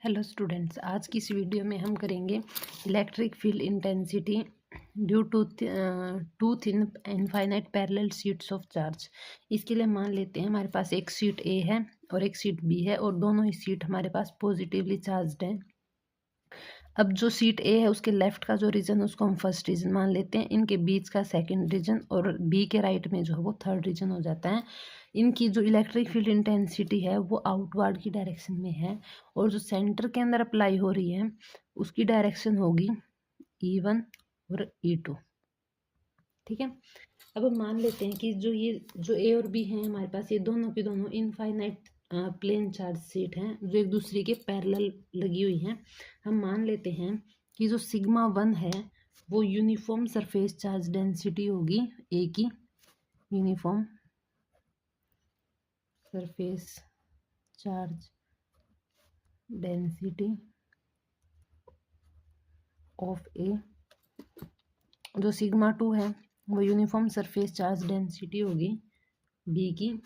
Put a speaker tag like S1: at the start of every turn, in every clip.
S1: Hello students, आज की इस वीडियो में हम करेंगे electric field intensity due to two thin infinite parallel sheets of charge. इसके लिए मान लेते हैं हमारे पास एक शीट ए है और एक शीट बी है और दोनों ही शीट हमारे पास पॉजिटिवली चार्ज्ड है। अब जो सीट ए है उसके लेफ्ट का जो रीजन उसको हम फर्स्ट रीजन मान लेते हैं, इनके बीच का सेकंड रीजन और बी के राइट में जो है वो थर्ड रीजन हो जाता है। इनकी जो इलेक्ट्रिक फील्ड इंटेंसिटी है वो आउटवर्ड की डायरेक्शन में है और जो सेंटर के अंदर अप्लाई हो रही है उसकी डायरेक्शन होगी E1 और E2। ठीक है। अब हम मान लेते हैं कि जो ए और बी हैं हमारे पास, ये दोनों की दोनों इनफाइनाइट प्लेन चार्ज शीट हैं जो एक दूसरे के पैरेलल लगी हुई हैं। हम मान लेते हैं कि जो सिग्मा 1 है वो यूनिफॉर्म सरफेस चार्ज डेंसिटी होगी, ए की uniform surface charge density of A. जो सिग्मा 2 है वो यूनिफॉर्म सरफेस चार्ज डेंसिटी होगी बी की।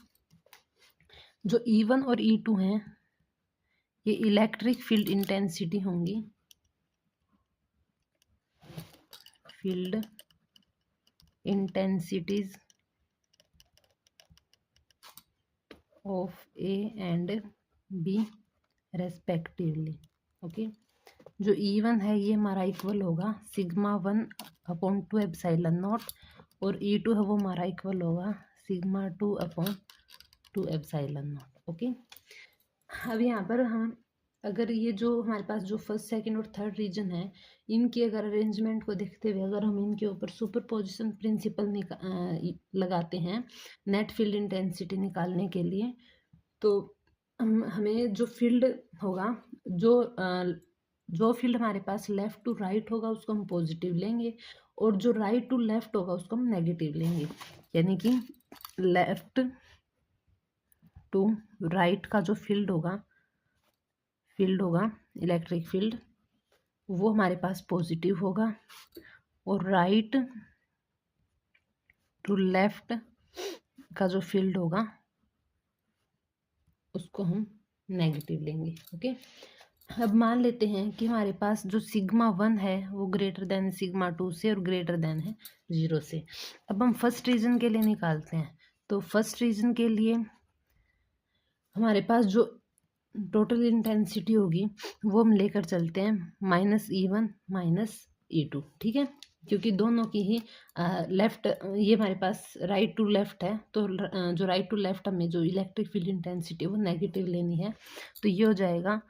S1: जो E1 और E2 हैं ये इलेक्ट्रिक फील्ड इंटेंसिटी होंगी, field intensities of A and B respectively. Okay. जो E1 है ये हमारा इक्वल होगा सिग्मा 1 अपॉन 2 एप्सिलॉन नॉट और E2 है वो हमारा इक्वल होगा sigma 2 upon 2 epsilon not. Okay. अब यहाँ पर हम अगर ये जो हमारे पास जो फर्स्ट सेकंड और थर्ड रीजन है इनकी अगर अरेंजमेंट को देखते हुए अगर हम इनके ऊपर सुपरपोजिशन प्रिंसिपल लगाते हैं नेट फील्ड इंटेंसिटी निकालने के लिए, तो हमें जो फील्ड होगा, जो फील्ड हमारे पास लेफ्ट टू राइट होगा उसको हम पॉजिटिव लेंगे और जो राइट टू लेफ्ट होगा उसको हम नेगेटिव लेंगे। यानी कि लेफ्ट टू राइट का जो फील्ड होगा इलेक्ट्रिक फील्ड वो हमारे पास पॉजिटिव होगा और राइट टू लेफ्ट का जो फील्ड होगा उसको हम नेगेटिव लेंगे। ओके। अब मान लेते हैं कि हमारे पास जो सिग्मा 1 है वो ग्रेटर देन सिग्मा 2 से और ग्रेटर देन है 0 से। अब हम फर्स्ट रीजन के लिए निकालते हैं, तो फर्स्ट रीजन के लिए हमारे पास जो टोटल इंटेंसिटी होगी वो हम लेकर चलते हैं -E1 -E2। ठीक है, क्योंकि दोनों की ही लेफ्ट, ये हमारे पास राइट टू लेफ्ट है तो जो राइट टू लेफ्ट हमें जो इलेक्ट्रिक फील्ड इंटेंसिटी वो नेगेटिव लेनी है, तो ये हो जाएगा